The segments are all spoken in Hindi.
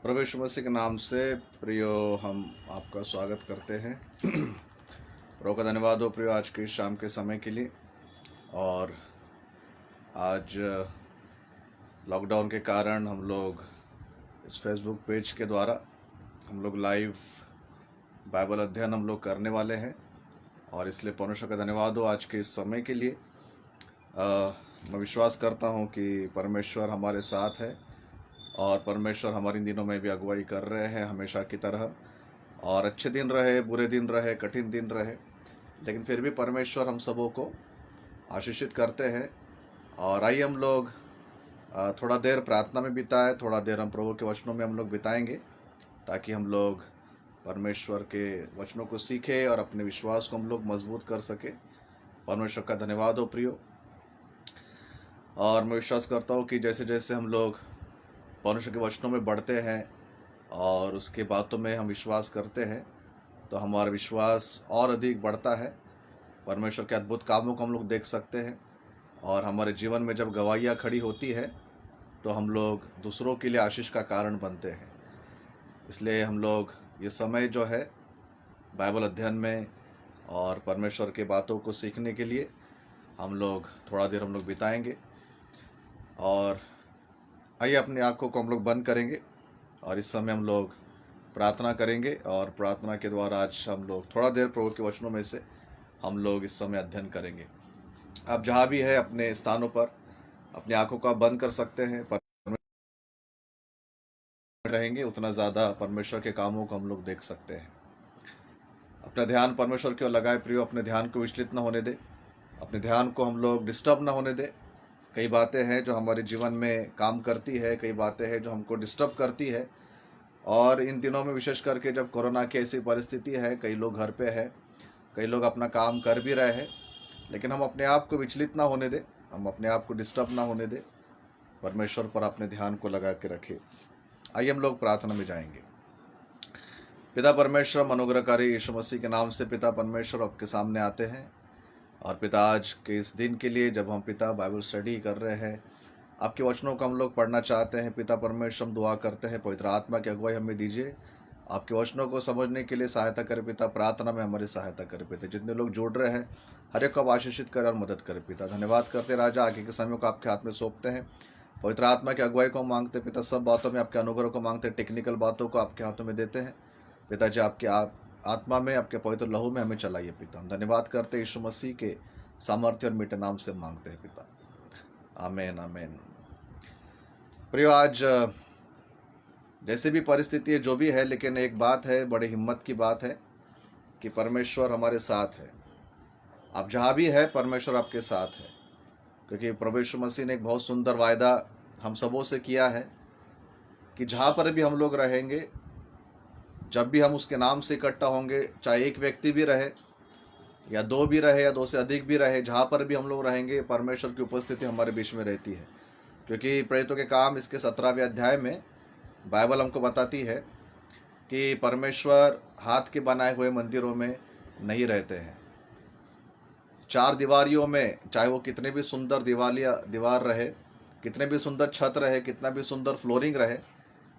प्रभु यीशु मसीह के नाम से प्रियो हम आपका स्वागत करते हैं। प्रभु का धन्यवाद हो प्रियो आज के शाम के समय के लिए। और आज लॉकडाउन के कारण हम लोग इस फेसबुक पेज के द्वारा हम लोग लाइव बाइबल अध्ययन हम लोग करने वाले हैं और इसलिए परमेश्वर का धन्यवाद हो आज के इस समय के लिए। मैं विश्वास करता हूँ कि परमेश्वर हमारे साथ है और परमेश्वर हमारे इन दिनों में भी अगुवाई कर रहे हैं हमेशा की तरह। और अच्छे दिन रहे, बुरे दिन रहे, कठिन दिन रहे, लेकिन फिर भी परमेश्वर हम सबों को आशीषित करते हैं। और आइए हम लोग थोड़ा देर प्रार्थना में बिताए, थोड़ा देर हम प्रभु के वचनों में हम लोग बिताएंगे ताकि हम लोग परमेश्वर के वचनों को सीखें और अपने विश्वास को हम लोग मजबूत कर सके। परमेश्वर का धन्यवाद हो प्रियो। और मैं विश्वास करता हूँ कि जैसे जैसे हम लोग परमेश्वर के वचनों में बढ़ते हैं और उसके बातों में हम विश्वास करते हैं तो हमारा विश्वास और अधिक बढ़ता है। परमेश्वर के अद्भुत कामों को हम लोग देख सकते हैं और हमारे जीवन में जब गवाहियाँ खड़ी होती है तो हम लोग दूसरों के लिए आशीष का कारण बनते हैं। इसलिए हम लोग ये समय जो है बाइबल अध्ययन में और परमेश्वर के बातों को सीखने के लिए हम लोग थोड़ा देर हम लोग बिताएंगे। और आइए अपनी आँखों को हम लोग बंद करेंगे और इस समय हम लोग प्रार्थना करेंगे और प्रार्थना के द्वारा आज हम लोग थोड़ा देर प्रभु के वचनों में से हम लोग इस समय अध्ययन करेंगे। आप जहाँ भी है अपने स्थानों पर अपनी आँखों को आप बंद कर सकते हैं। रहेंगे उतना ज़्यादा परमेश्वर के कामों को हम लोग देख सकते हैं। अपना ध्यान परमेश्वर की ओर लगाए प्रियो, अपने ध्यान को विचलित न होने दे, अपने ध्यान को हम लोग डिस्टर्ब ना होने दे। कई बातें हैं जो हमारे जीवन में काम करती है, कई बातें हैं जो हमको डिस्टर्ब करती है। और इन दिनों में विशेष करके जब कोरोना की ऐसी परिस्थिति है, कई लोग घर पे है, कई लोग अपना काम कर भी रहे हैं, लेकिन हम अपने आप को विचलित ना होने दें, हम अपने आप को डिस्टर्ब ना होने दें, परमेश्वर पर अपने ध्यान को लगा के रखें। आइए हम लोग प्रार्थना में जाएंगे। पिता परमेश्वर अनुग्रहकारी यीशु मसीह के नाम से पिता परमेश्वर आपके सामने आते हैं। और पिता आज के इस दिन के लिए जब हम पिता बाइबल स्टडी कर रहे हैं, आपके वचनों को हम लोग पढ़ना चाहते हैं पिता परमेश्वर, हम दुआ करते हैं पवित्र आत्मा की अगुवाई हमें दीजिए, आपके वचनों को समझने के लिए सहायता करें पिता। प्रार्थना में हमारी सहायता करें पिता। जितने लोग जुड़ रहे हैं हर एक को आप आशीषित करें और मदद करें पिता। धन्यवाद करते राजा, आगे के समय को आपके हाथ में सौंपते हैं। पवित्र आत्मा की अगुवाई को मांगते पिता, सब बातों में आपके अनुग्रह को मांगते, टेक्निकल बातों को आपके हाथों में देते हैं पिताजी। आपके आत्मा में, आपके पवित्र लहू में हमें चलाइए पिता। हम धन्यवाद करते यीशु मसीह के सामर्थ्य और मीठे नाम से मांगते हैं पिता, आमेन आमेन। प्रियो, आज जैसे भी परिस्थिति है जो भी है, लेकिन एक बात है, बड़े हिम्मत की बात है कि परमेश्वर हमारे साथ है। आप जहाँ भी है परमेश्वर आपके साथ है, क्योंकि प्रभु यीशु मसीह ने एक बहुत सुंदर वायदा हम सबों से किया है कि जहाँ पर भी हम लोग रहेंगे, जब भी हम उसके नाम से इकट्ठा होंगे, चाहे एक व्यक्ति भी रहे या दो भी रहे या दो से अधिक भी रहे, जहाँ पर भी हम लोग रहेंगे परमेश्वर की उपस्थिति हमारे बीच में रहती है। क्योंकि प्रेरितों के काम इसके 17वें अध्याय में बाइबल हमको बताती है कि परमेश्वर हाथ के बनाए हुए मंदिरों में नहीं रहते हैं। चार दीवारियों में, चाहे वो कितने भी सुंदर दीवार रहे, कितने भी सुंदर छत रहे, कितना भी सुंदर फ्लोरिंग रहे,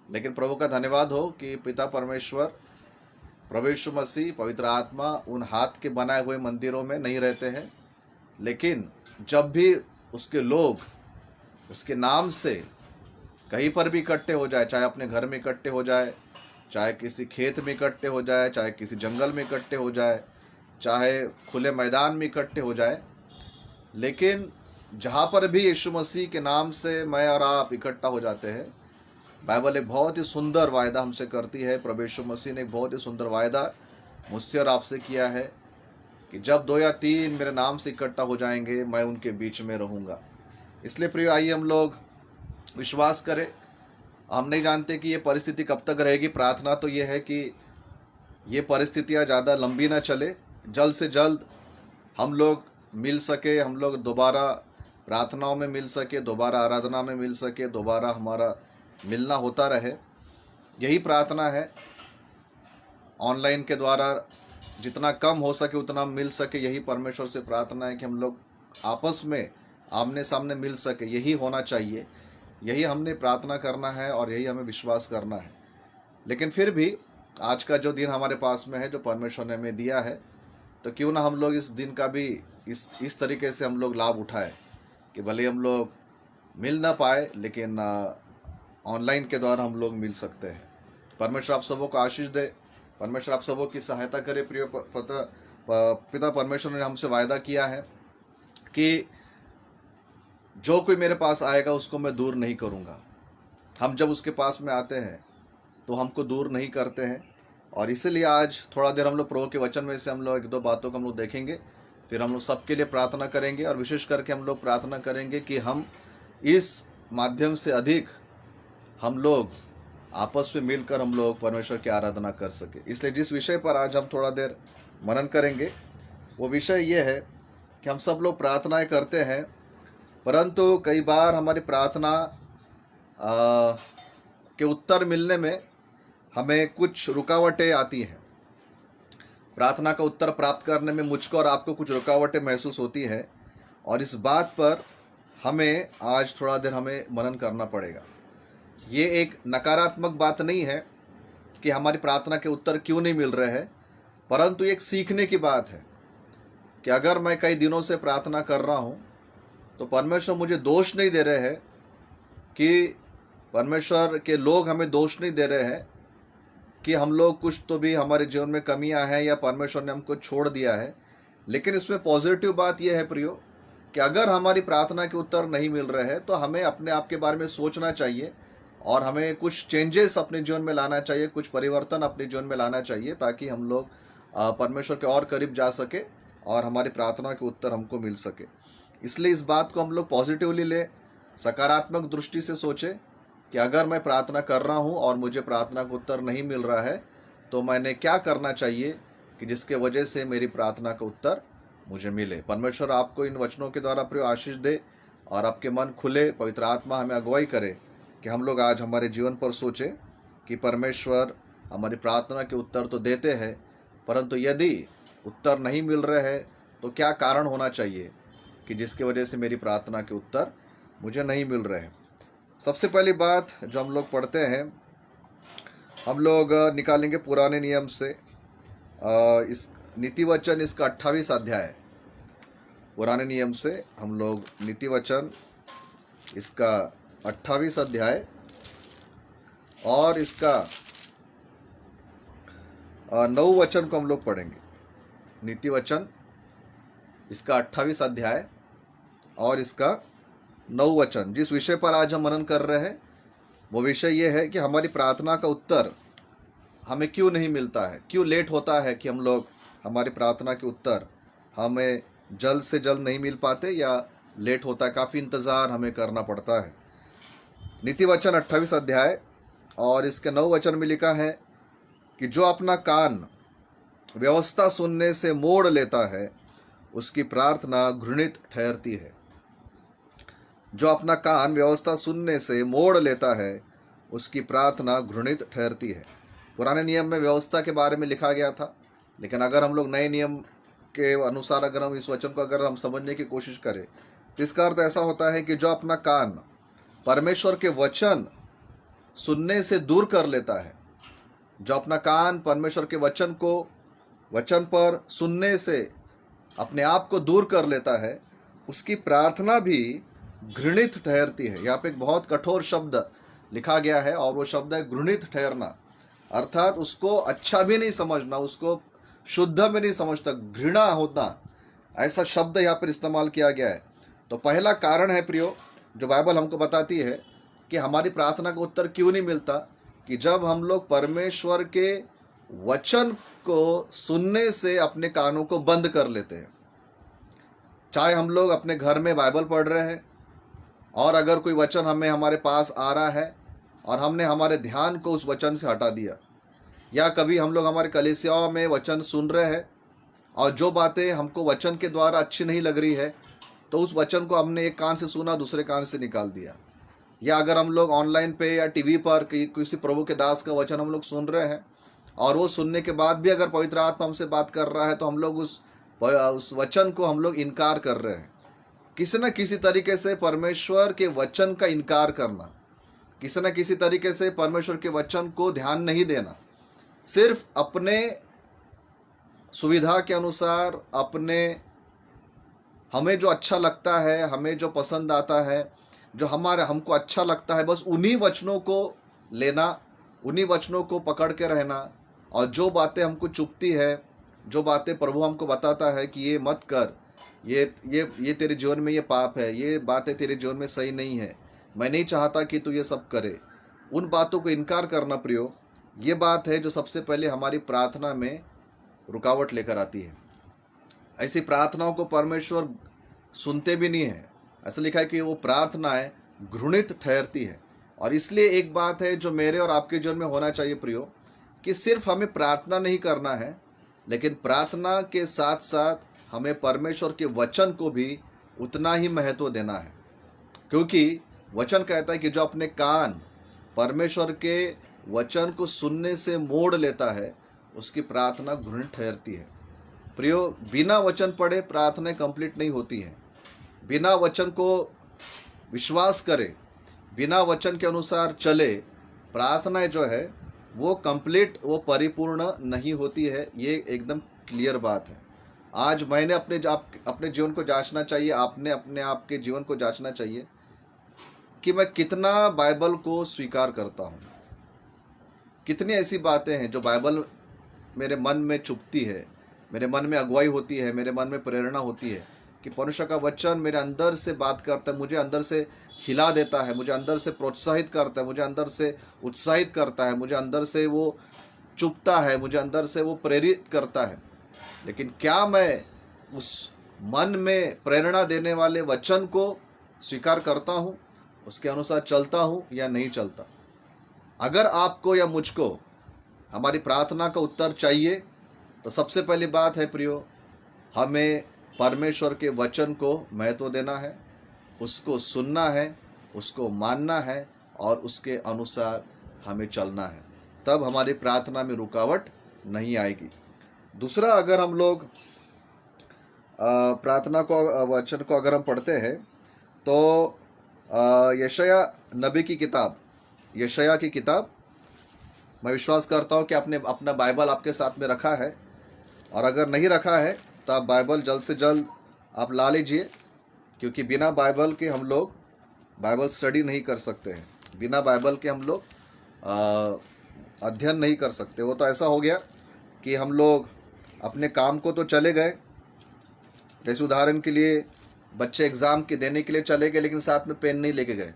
लेकिन प्रभु का धन्यवाद हो कि पिता परमेश्वर, प्रभु यीशु मसीह, पवित्र आत्मा उन हाथ के बनाए हुए मंदिरों में नहीं रहते हैं। लेकिन जब भी उसके लोग उसके नाम से कहीं पर भी इकट्ठे हो जाए, चाहे अपने घर में इकट्ठे हो जाए, चाहे किसी खेत में इकट्ठे हो जाए, चाहे किसी जंगल में इकट्ठे हो जाए, चाहे खुले मैदान में इकट्ठे हो जाए, लेकिन जहाँ पर भी यीशु मसीह के नाम से मैं और आप इकट्ठा हो जाते हैं, बाइबल एक बहुत ही सुंदर वायदा हमसे करती है। प्रभु यीशु मसीह ने एक बहुत ही सुंदर वायदा मुझसे और आपसे किया है कि जब 2 या 3 मेरे नाम से इकट्ठा हो जाएंगे, मैं उनके बीच में रहूँगा। इसलिए प्रिय, आइए हम लोग विश्वास करें। हम नहीं जानते कि ये परिस्थिति कब तक रहेगी। प्रार्थना तो ये है कि ये परिस्थितियाँ ज़्यादा लंबी ना चले, जल्द से जल्द हम लोग मिल सके, हम लोग दोबारा प्रार्थनाओं में मिल सके, दोबारा आराधना में मिल सके, दोबारा हमारा मिलना होता रहे। यही प्रार्थना है। ऑनलाइन के द्वारा जितना कम हो सके उतना मिल सके, यही परमेश्वर से प्रार्थना है कि हम लोग आपस में आमने सामने मिल सके। यही होना चाहिए, यही हमने प्रार्थना करना है और यही हमें विश्वास करना है। लेकिन फिर भी आज का जो दिन हमारे पास में है, जो परमेश्वर ने हमें दिया है, तो क्यों ना हम लोग इस दिन का भी इस तरीके से हम लोग लाभ उठाएं कि भले हम लोग मिल ना पाए, लेकिन ऑनलाइन के द्वारा हम लोग मिल सकते हैं। परमेश्वर आप सबों को आशीष दे, परमेश्वर आप सबों की सहायता करे। प्रिय पिता परमेश्वर ने हमसे वायदा किया है कि जो कोई मेरे पास आएगा उसको मैं दूर नहीं करूँगा। हम जब उसके पास में आते हैं तो हमको दूर नहीं करते हैं, और इसीलिए आज थोड़ा देर हम लोग प्रभु के वचन में से हम लोग एक दो बातों को हम लोग देखेंगे, फिर हम लोग सबके लिए प्रार्थना करेंगे, और विशेष करके हम लोग प्रार्थना करेंगे कि हम इस माध्यम से अधिक हम लोग आपस में मिलकर हम लोग परमेश्वर की आराधना कर सके। इसलिए जिस विषय पर आज हम थोड़ा देर मनन करेंगे वो विषय ये है कि हम सब लोग प्रार्थनाएं करते हैं, परंतु कई बार हमारी प्रार्थना के उत्तर मिलने में हमें कुछ रुकावटें आती हैं। प्रार्थना का उत्तर प्राप्त करने में मुझको और आपको कुछ रुकावटें महसूस होती है, और इस बात पर हमें आज थोड़ा देर हमें मनन करना पड़ेगा। ये एक नकारात्मक बात नहीं है कि हमारी प्रार्थना के उत्तर क्यों नहीं मिल रहे हैं, परंतु एक सीखने की बात है कि अगर मैं कई दिनों से प्रार्थना कर रहा हूँ तो परमेश्वर मुझे दोष नहीं दे रहे हैं, कि परमेश्वर के लोग हमें दोष नहीं दे रहे हैं कि हम लोग कुछ तो भी हमारे जीवन में कमियां हैं या परमेश्वर ने हमको छोड़ दिया है। लेकिन इसमें पॉजिटिव बात यह है प्रियो कि अगर हमारी प्रार्थना के उत्तर नहीं मिल रहे हैं तो हमें अपने आप के बारे में सोचना चाहिए, और हमें कुछ चेंजेस अपने जीवन में लाना चाहिए, कुछ परिवर्तन अपने जीवन में लाना चाहिए, ताकि हम लोग परमेश्वर के और करीब जा सके और हमारी प्रार्थना के उत्तर हमको मिल सके। इसलिए इस बात को हम लोग पॉजिटिवली ले, सकारात्मक दृष्टि से सोचें कि अगर मैं प्रार्थना कर रहा हूँ और मुझे प्रार्थना का उत्तर नहीं मिल रहा है तो मैंने क्या करना चाहिए कि जिसके वजह से मेरी प्रार्थना का उत्तर मुझे मिले। परमेश्वर आपको इन वचनों के द्वारा प्रिय आशीष दे, और आपके मन खुले, पवित्र आत्मा हमें अगुवाई करे कि हम लोग आज हमारे जीवन पर सोचें कि परमेश्वर हमारी प्रार्थना के उत्तर तो देते हैं, परंतु यदि उत्तर नहीं मिल रहे हैं तो क्या कारण होना चाहिए कि जिसकी वजह से मेरी प्रार्थना के उत्तर मुझे नहीं मिल रहे हैं। सबसे पहली बात जो हम लोग पढ़ते हैं, हम लोग निकालेंगे पुराने नियम से इस नीति वचन, इसका 28 अध्याय। पुराने नियम से हम लोग नीति वचन इसका 28 अध्याय और इसका 9 वचन को हम लोग पढ़ेंगे। नीति वचन इसका 28 अध्याय और इसका 9 वचन। जिस विषय पर आज हम मनन कर रहे हैं वो विषय ये है कि हमारी प्रार्थना का उत्तर हमें क्यों नहीं मिलता है, क्यों लेट होता है कि हम लोग हमारी प्रार्थना के उत्तर हमें जल्द से जल्द नहीं मिल पाते या लेट होता है, काफ़ी इंतज़ार हमें करना पड़ता है। नीति वचन 28 अध्याय और इसके 9 वचन में लिखा है कि जो अपना कान व्यवस्था सुनने से मोड़ लेता है उसकी प्रार्थना घृणित ठहरती है। जो अपना कान व्यवस्था सुनने से मोड़ लेता है उसकी प्रार्थना घृणित ठहरती है। पुराने नियम में व्यवस्था के बारे में लिखा गया था, लेकिन अगर हम लोग नए नियम के अनुसार अगर हम इस वचन को अगर हम समझने की कोशिश करें तो इसका अर्थ ऐसा होता है कि जो अपना कान परमेश्वर के वचन सुनने से दूर कर लेता है, जो अपना कान परमेश्वर के वचन पर सुनने से अपने आप को दूर कर लेता है, उसकी प्रार्थना भी घृणित ठहरती है। यहाँ पे एक बहुत कठोर शब्द लिखा गया है और वो शब्द है घृणित ठहरना, अर्थात उसको अच्छा भी नहीं समझना, उसको शुद्ध में नहीं समझता, घृणा होता, ऐसा शब्द यहाँ पर इस्तेमाल किया गया है। तो पहला कारण है प्रियो जो बाइबल हमको बताती है कि हमारी प्रार्थना का उत्तर क्यों नहीं मिलता, कि जब हम लोग परमेश्वर के वचन को सुनने से अपने कानों को बंद कर लेते हैं। चाहे हम लोग अपने घर में बाइबल पढ़ रहे हैं और अगर कोई वचन हमारे पास आ रहा है और हमने हमारे ध्यान को उस वचन से हटा दिया, या कभी हम लोग हमारे कलीसियाओं में वचन सुन रहे हैं और जो बातें हमको वचन के द्वारा अच्छी नहीं लग रही है तो उस वचन को हमने एक कान से सुना दूसरे कान से निकाल दिया, या अगर हम लोग ऑनलाइन पे या टीवी पर किसी प्रभु के दास का वचन हम लोग सुन रहे हैं और वो सुनने के बाद भी अगर पवित्र आत्मा हमसे बात कर रहा है तो हम लोग उस वचन को हम लोग इनकार कर रहे हैं। किसी न किसी तरीके से परमेश्वर के वचन का इनकार करना, किसी न किसी तरीके से परमेश्वर के वचन को ध्यान नहीं देना, सिर्फ अपने सुविधा के अनुसार, अपने हमें जो अच्छा लगता है, हमें जो पसंद आता है, जो हमको अच्छा लगता है, बस उन्हीं वचनों को लेना, उन्हीं वचनों को पकड़ के रहना। और जो बातें हमको चुभती है, जो बातें प्रभु हमको बताता है कि ये मत कर, ये तेरे जीवन में ये पाप है, ये बातें तेरे जीवन में सही नहीं है, मैं नहीं चाहता कि तू ये सब करे, उन बातों को इनकार करना प्रियो, ये बात है जो सबसे पहले हमारी प्रार्थना में रुकावट लेकर आती है। ऐसी प्रार्थनाओं को परमेश्वर सुनते भी नहीं है। ऐसा लिखा है कि वो प्रार्थनाएं घृणित ठहरती है। और इसलिए एक बात है जो मेरे और आपके जीवन में होना चाहिए प्रियो, कि सिर्फ हमें प्रार्थना नहीं करना है, लेकिन प्रार्थना के साथ साथ हमें परमेश्वर के वचन को भी उतना ही महत्व देना है। क्योंकि वचन कहता है कि जो अपने कान परमेश्वर के वचन को सुनने से मोड़ लेता है, उसकी प्रार्थना घृणित ठहरती है। प्रियो, बिना वचन पढ़े प्रार्थना कंप्लीट नहीं होती है। बिना वचन को विश्वास करे, बिना वचन के अनुसार चले, प्रार्थना जो है वो कंप्लीट, वो परिपूर्ण नहीं होती है। ये एकदम क्लियर बात है। आज मैंने अपने जीवन को जांचना चाहिए, आपने अपने आप के जीवन को जांचना चाहिए कि मैं कितना बाइबल को स्वीकार करता हूँ। कितनी ऐसी बातें हैं जो बाइबल मेरे मन में चुभती है, मेरे मन में अगुवाई होती है, मेरे मन में प्रेरणा होती है कि परमेश्वर का वचन मेरे अंदर से बात करता है, मुझे अंदर से हिला देता है, मुझे अंदर से प्रोत्साहित करता है, मुझे अंदर से उत्साहित करता है, मुझे अंदर से वो चुभता है, मुझे अंदर से वो प्रेरित करता है। लेकिन क्या मैं उस मन में प्रेरणा देने वाले वचन को स्वीकार करता हूँ, उसके अनुसार चलता हूँ या नहीं चलता? अगर आपको या मुझको हमारी प्रार्थना का उत्तर चाहिए तो सबसे पहली बात है प्रियो, हमें परमेश्वर के वचन को महत्व देना है, उसको सुनना है, उसको मानना है और उसके अनुसार हमें चलना है। तब हमारी प्रार्थना में रुकावट नहीं आएगी। दूसरा, अगर हम लोग प्रार्थना को, वचन को अगर हम पढ़ते हैं तो यशाया नबी की किताब, यशाया की किताब, मैं विश्वास करता हूँ कि आपने अपना बाइबल आपके साथ में रखा है, और अगर नहीं रखा है तो आप बाइबल जल्द से जल्द आप ला लीजिए, क्योंकि बिना बाइबल के हम लोग बाइबल स्टडी नहीं कर सकते हैं, बिना बाइबल के हम लोग अध्ययन नहीं कर सकते। वो तो ऐसा हो गया कि हम लोग अपने काम को तो चले गए, जैसे उदाहरण के लिए बच्चे एग्ज़ाम के देने के लिए चले गए, लेकिन साथ में पेन नहीं लेके गए,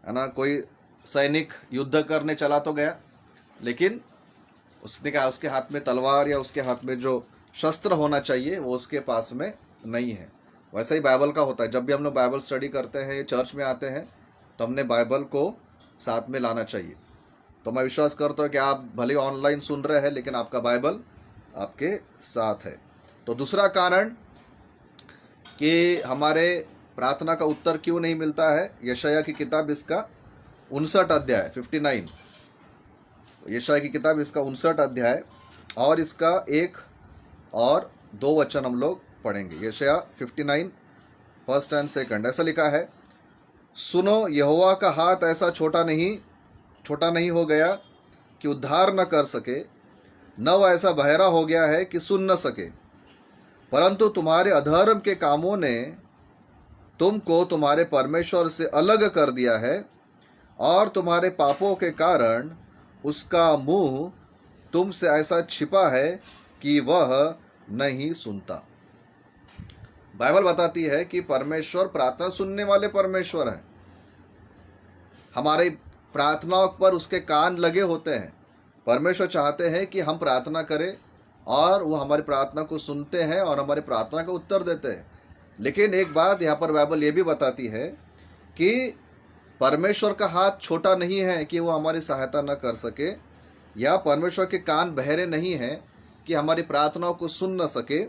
है ना। कोई सैनिक युद्ध करने चला तो गया, लेकिन उसने कहा उसके हाथ में तलवार या उसके हाथ में जो शस्त्र होना चाहिए वो उसके पास में नहीं है। वैसा ही बाइबल का होता है। जब भी हम लोग बाइबल स्टडी करते हैं, चर्च में आते हैं, तो हमने बाइबल को साथ में लाना चाहिए। तो मैं विश्वास करता हूँ कि आप भले ऑनलाइन सुन रहे हैं, लेकिन आपका बाइबल आपके साथ है। तो दूसरा कारण कि हमारे प्रार्थना का उत्तर क्यों नहीं मिलता है, यशाया की किताब इसका 59 अध्याय 59, यशाया की किताब इसका 59 अध्याय और इसका 1 और 2 वचन हम लोग पढ़ेंगे। यशाया 59 फर्स्ट एंड सेकंड। ऐसा लिखा है, सुनो, यहोवा का हाथ ऐसा छोटा नहीं हो गया कि उद्धार न कर सके, न वह ऐसा बहरा हो गया है कि सुन न सके, परंतु तुम्हारे अधर्म के कामों ने तुमको तुम्हारे परमेश्वर से अलग कर दिया है, और तुम्हारे पापों के कारण उसका मुंह तुमसे ऐसा छिपा है कि वह नहीं सुनता। बाइबल बताती है कि परमेश्वर प्रार्थना सुनने वाले परमेश्वर हैं। हमारी प्रार्थनाओं पर उसके कान लगे होते हैं। परमेश्वर चाहते हैं कि हम प्रार्थना करें और वो हमारी प्रार्थना को सुनते हैं और हमारी प्रार्थना का उत्तर देते हैं। लेकिन एक बात यहाँ पर बाइबल ये भी बताती है कि परमेश्वर का हाथ छोटा नहीं है कि वो हमारी सहायता न कर सके, या परमेश्वर के कान बहरे नहीं हैं कि हमारी प्रार्थनाओं को सुन न सके।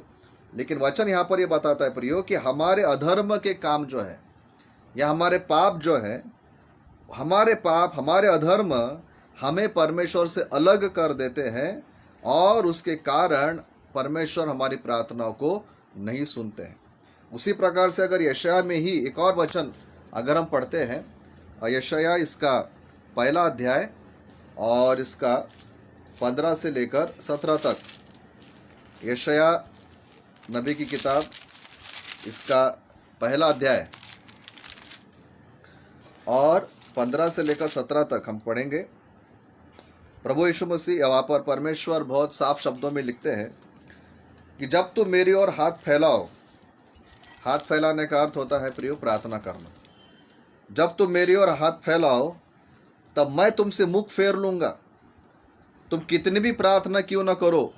लेकिन वचन यहाँ पर ये बताता है प्रियो कि हमारे अधर्म के काम जो है, या हमारे पाप जो है, हमारे पाप, हमारे अधर्म हमें परमेश्वर से अलग कर देते हैं, और उसके कारण परमेश्वर हमारी प्रार्थनाओं को नहीं सुनते हैं। उसी प्रकार से अगर यशाया में ही एक और वचन अगर हम पढ़ते हैं यशायाह इसका पहला अध्याय और इसका 15 से लेकर 17 तक। यशायाह नबी की किताब इसका पहला अध्याय और 15 से लेकर 17 तक हम पढ़ेंगे। प्रभु यीशु मसीह वहाँ पर परमेश्वर बहुत साफ शब्दों में लिखते हैं कि जब तुम मेरी ओर हाथ फैलाओ, हाथ फैलाने का अर्थ होता है प्रियो प्रार्थना करना। जब तुम मेरी ओर हाथ फैलाओ तब मैं तुमसे मुख फेर लूँगा। तुम कितनी भी प्रार्थना क्यों न करो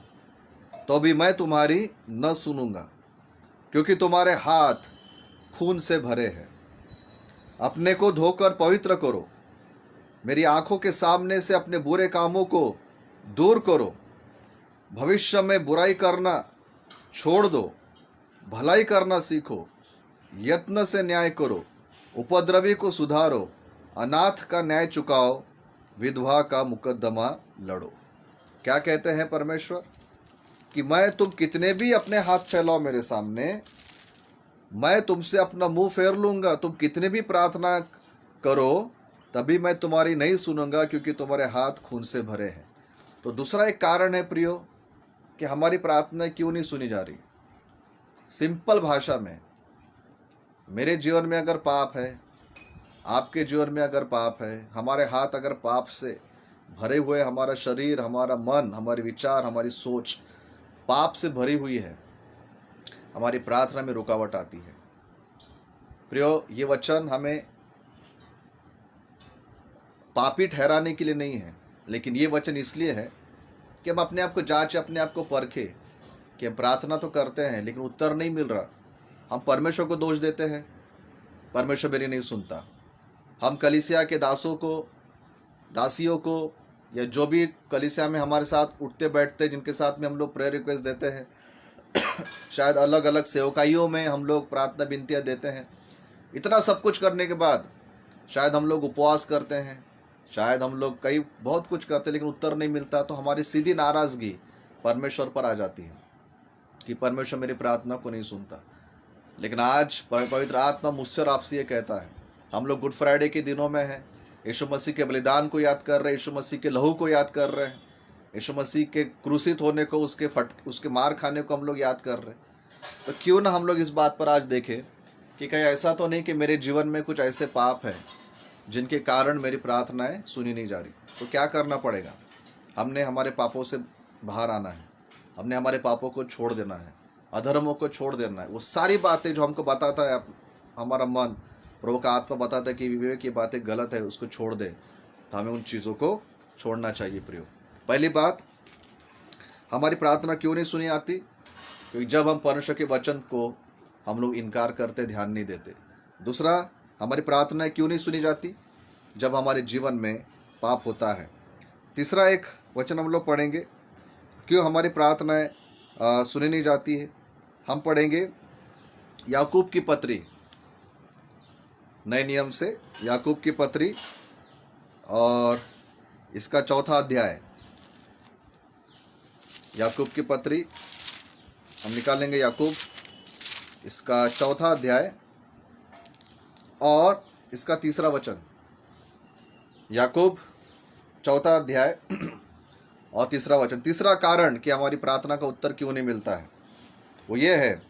तो भी मैं तुम्हारी न सुनूंगा, क्योंकि तुम्हारे हाथ खून से भरे हैं। अपने को धोकर पवित्र करो, मेरी आंखों के सामने से अपने बुरे कामों को दूर करो। भविष्य में बुराई करना छोड़ दो, भलाई करना सीखो। यत्न से न्याय करो, उपद्रवी को सुधारो, अनाथ का न्याय चुकाओ, विधवा का मुकद्दमा लड़ो। क्या कहते हैं परमेश्वर कि मैं तुम कितने भी अपने हाथ फैलाओ मेरे सामने, मैं तुमसे अपना मुंह फेर लूँगा। तुम कितने भी प्रार्थना करो तभी मैं तुम्हारी नहीं सुनूंगा, क्योंकि तुम्हारे हाथ खून से भरे हैं। तो दूसरा एक कारण है प्रियो कि हमारी प्रार्थना क्यों नहीं सुनी जा रही। सिंपल भाषा में, मेरे जीवन में अगर पाप है, आपके जीवन में अगर पाप है, हमारे हाथ अगर पाप से भरे हुए, हमारा शरीर, हमारा मन, हमारे विचार, हमारी सोच पाप से भरी हुई है, हमारी प्रार्थना में रुकावट आती है। प्रियो, ये वचन हमें पापी ठहराने के लिए नहीं है, लेकिन ये वचन इसलिए है कि हम अपने आप को जांचें, अपने आप को परखें कि हम प्रार्थना तो करते हैं लेकिन उत्तर नहीं मिल रहा। हम परमेश्वर को दोष देते हैं, परमेश्वर मेरी नहीं सुनता। हम कलीसिया के दासों को, दासियों को, या जो भी कलीसिया में हमारे साथ उठते बैठते, जिनके साथ में हम लोग प्रेयर रिक्वेस्ट देते हैं, शायद अलग अलग सेवकाइयों में हम लोग प्रार्थना विनतियाँ देते हैं। इतना सब कुछ करने के बाद शायद हम लोग उपवास करते हैं, शायद हम लोग बहुत कुछ करते हैं, लेकिन उत्तर नहीं मिलता। तो हमारी सीधी नाराज़गी परमेश्वर पर आ जाती है कि परमेश्वर मेरी प्रार्थना को नहीं सुनता। लेकिन आज पवित्र आत्मा मुझसे और आपसे ये कहता है, हम लोग गुड फ्राइडे के दिनों में हैं, यीशु मसीह के बलिदान को याद कर रहे हैं, यीशु मसीह के लहू को याद कर रहे हैं, यीशु मसीह के क्रूसित होने को, उसके मार खाने को हम लोग याद कर रहे हैं। तो क्यों ना हम लोग इस बात पर आज देखें कि कहीं ऐसा तो नहीं कि मेरे जीवन में कुछ ऐसे पाप हैं जिनके कारण मेरी प्रार्थनाएं सुनी नहीं जा रही। तो क्या करना पड़ेगा? हमने हमारे पापों से बाहर आना है, हमने हमारे पापों को छोड़ देना है, अधर्मों को छोड़ देना है। वो सारी बातें जो हमको बताता है हमारा मन, प्रभु का आत्मा बताता है कि विवेक ये बातें गलत है, उसको छोड़ दे, तो हमें उन चीज़ों को छोड़ना चाहिए। प्रियो, पहली बात, हमारी प्रार्थना क्यों नहीं सुनी आती? क्योंकि जब हम परमेश्वर के वचन को हम लोग इनकार करते, ध्यान नहीं देते। दूसरा, हमारी प्रार्थना क्यों नहीं सुनी जाती? जब हमारे जीवन में पाप होता है। तीसरा एक वचन हम लोग पढ़ेंगे, क्यों हमारी प्रार्थनाएं सुनी नहीं जाती है। हम पढ़ेंगे याकूब की पत्री, नए नियम से याकूब की पत्री और इसका 4था अध्याय। याकूब की पत्री हम निकालेंगे, याकूब इसका 4था अध्याय और इसका 3रा वचन। याकूब 4था अध्याय और 3रा वचन। तीसरा कारण कि हमारी प्रार्थना का उत्तर क्यों नहीं मिलता है वो ये है,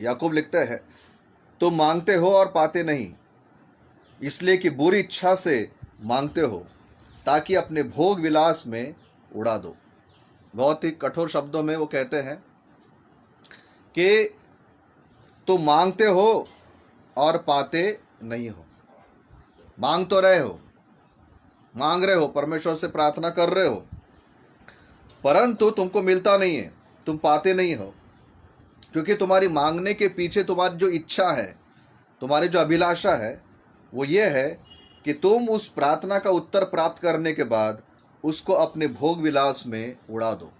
याकूब लिखते हैं, तुम मांगते हो और पाते नहीं, इसलिए कि बुरी इच्छा से मांगते हो ताकि अपने भोग विलास में उड़ा दो। बहुत ही कठोर शब्दों में वो कहते हैं कि तुम मांगते हो और पाते नहीं हो। मांग तो रहे हो, मांग रहे हो, परमेश्वर से प्रार्थना कर रहे हो, परंतु तुमको मिलता नहीं है, तुम पाते नहीं हो, क्योंकि तुम्हारी मांगने के पीछे तुम्हारी जो इच्छा है, तुम्हारी जो अभिलाषा है, वो ये है कि तुम उस प्रार्थना का उत्तर प्राप्त करने के बाद उसको अपने भोग विलास में उड़ा दो।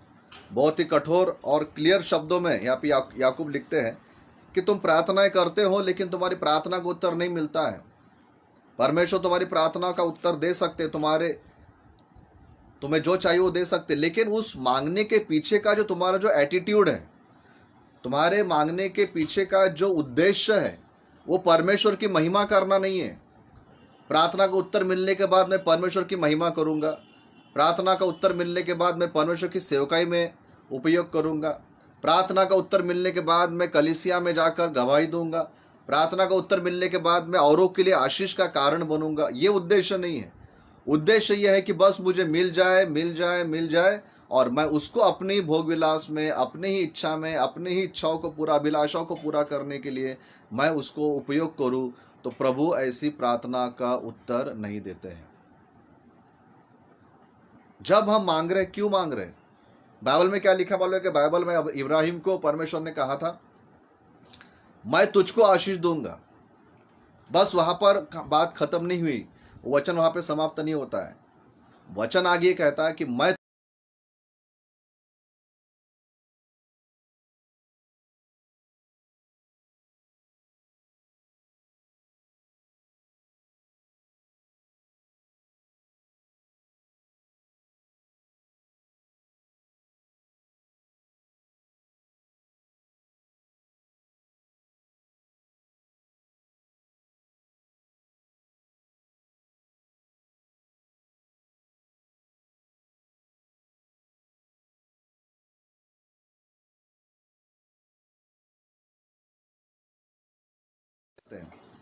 बहुत ही कठोर और क्लियर शब्दों में यहाँ पे याकूब लिखते हैं कि तुम प्रार्थनाएं करते हो लेकिन तुम्हारी प्रार्थना का उत्तर नहीं मिलता है। परमेश्वर तुम्हारी प्रार्थना का उत्तर दे सकते, तुम्हें जो चाहिए वो दे सकते, लेकिन उस मांगने के पीछे का जो तुम्हारा जो एटीट्यूड है, तुम्हारे मांगने के पीछे का जो उद्देश्य है, वो परमेश्वर की महिमा करना नहीं है। प्रार्थना का उत्तर मिलने के बाद मैं परमेश्वर की महिमा करूँगा। प्रार्थना का उत्तर मिलने के बाद मैं परमेश्वर की सेवकाई में उपयोग करूँगा। प्रार्थना का उत्तर मिलने के बाद मैं कलीसिया में जाकर गवाही दूंगा। प्रार्थना का उत्तर मिलने के बाद मैं औरों के लिए आशीष का कारण बनूंगा। ये उद्देश्य नहीं है। उद्देश्य यह है कि बस मुझे मिल जाए, मिल जाए, मिल जाए, और मैं उसको अपनी भोग विलास में, अपनी ही इच्छा में, अपनी ही इच्छाओं को पूरा, अभिलाषाओं को पूरा करने के लिए मैं उसको उपयोग करूं। तो प्रभु ऐसी प्रार्थना का उत्तर नहीं देते हैं। जब हम मांग रहे, क्यों मांग रहे? बाइबल में क्या लिखा मालूम है कि बाइबल में अब इब्राहिम को परमेश्वर ने कहा था, मैं तुझको आशीष दूंगा। बस वहां पर बात खत्म नहीं हुई, वचन वहां पे समाप्त नहीं होता है। वचन आगे कहता है कि मैं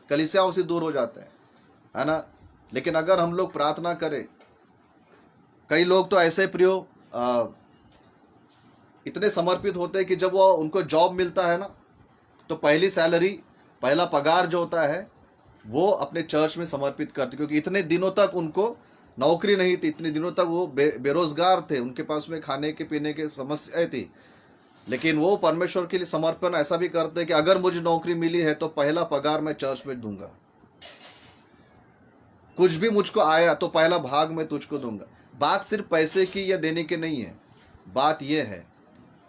कलीसियाओं से दूर हो जाते हैं, है ना। लेकिन अगर हम लोग प्रार्थना करें, कई लोग तो ऐसे प्रियो इतने समर्पित होते हैं कि जब वो उनको जॉब मिलता है ना, तो पहली सैलरी, पहला पगार जो होता है वो अपने चर्च में समर्पित करते, क्योंकि इतने दिनों तक उनको नौकरी नहीं थी, इतने दिनों तक वो बेरोजगार थे, उनके पास में खाने के पीने की समस्याएं थी। लेकिन वो परमेश्वर के लिए समर्पण ऐसा भी करते कि अगर मुझे नौकरी मिली है तो पहला पगार मैं चर्च में दूंगा, कुछ भी मुझको आया तो पहला भाग मैं तुझको दूंगा। बात सिर्फ पैसे की या देने की नहीं है, बात यह है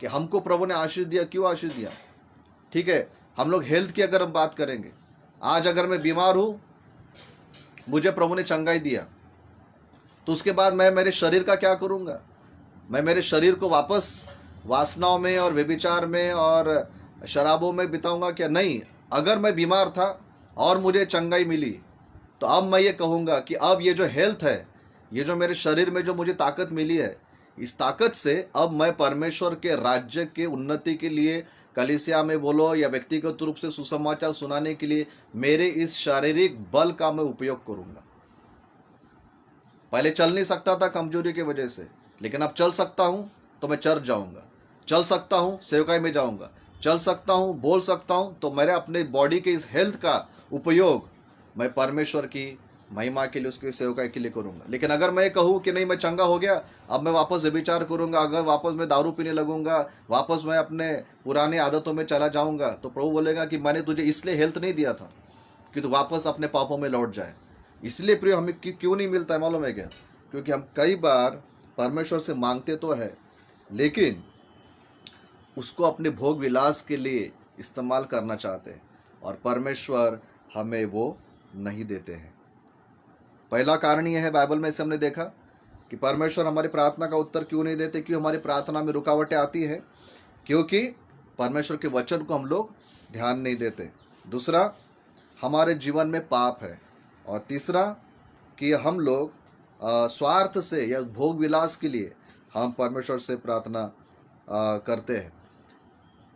कि हमको प्रभु ने आशीष दिया। क्यों आशीष दिया? ठीक है, हम लोग हेल्थ की अगर हम बात करेंगे, आज अगर मैं बीमार हूं, मुझे प्रभु ने चंगाई दिया, तो उसके बाद मैं मेरे शरीर का क्या करूंगा? मैं मेरे शरीर को वापस वासनाओं में और व्यभिचार में और शराबों में बिताऊंगा क्या? नहीं। अगर मैं बीमार था और मुझे चंगाई मिली, तो अब मैं ये कहूँगा कि अब ये जो हेल्थ है, ये जो मेरे शरीर में जो मुझे ताकत मिली है, इस ताकत से अब मैं परमेश्वर के राज्य के उन्नति के लिए, कलीसिया में बोलो या व्यक्तिगत रूप से सुसमाचार सुनाने के लिए, मेरे इस शारीरिक बल का मैं उपयोग करूँगा। पहले चल नहीं सकता था कमजोरी की वजह से, लेकिन अब चल सकता हूँ तो मैं चर्च जाऊँगा, चल सकता हूँ सेवकाई में जाऊँगा, चल सकता हूँ, बोल सकता हूँ, तो मेरे अपने बॉडी के इस हेल्थ का उपयोग मैं परमेश्वर की महिमा के लिए, उसकी सेवकाई के लिए करूँगा। लेकिन अगर मैं कहूँ कि नहीं मैं चंगा हो गया, अब मैं वापस व्यभिचार करूँगा, अगर वापस मैं दारू पीने लगूंगा, वापस मैं अपने पुरानी आदतों में चला जाऊँगा, तो प्रभु बोलेगा कि मैंने तुझे इसलिए हेल्थ नहीं दिया था कि तू वापस अपने पापों में लौट जाए। इसलिए प्रिय हमें क्यों नहीं मिलता है मालूम है क्या? क्योंकि हम कई बार परमेश्वर से मांगते तो है, लेकिन उसको अपने भोग विलास के लिए इस्तेमाल करना चाहते हैं, और परमेश्वर हमें वो नहीं देते हैं। पहला कारण यह है, बाइबल में से हमने देखा कि परमेश्वर हमारी प्रार्थना का उत्तर क्यों नहीं देते, क्यों हमारी प्रार्थना में रुकावटें आती है, क्योंकि परमेश्वर के वचन को हम लोग ध्यान नहीं देते। दूसरा, हमारे जीवन में पाप है। और तीसरा कि हम लोग स्वार्थ से या भोग विलास के लिए हम परमेश्वर से प्रार्थना करते हैं।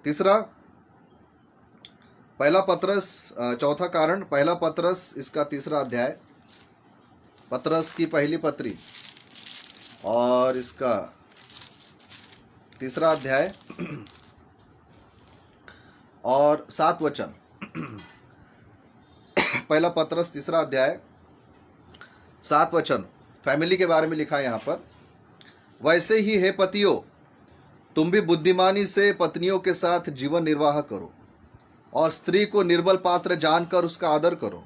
तीसरा, पहला पत्रस, चौथा कारण, पहला पत्रस इसका 3रा अध्याय, पत्रस की पहली पत्री और इसका 3रा अध्याय और 7 वचन। पहला पत्रस 3रा अध्याय 7 वचन फैमिली के बारे में लिखा है यहाँ पर। वैसे ही है पतियों, तुम भी बुद्धिमानी से पत्नियों के साथ जीवन निर्वाह करो, और स्त्री को निर्बल पात्र जानकर उसका आदर करो,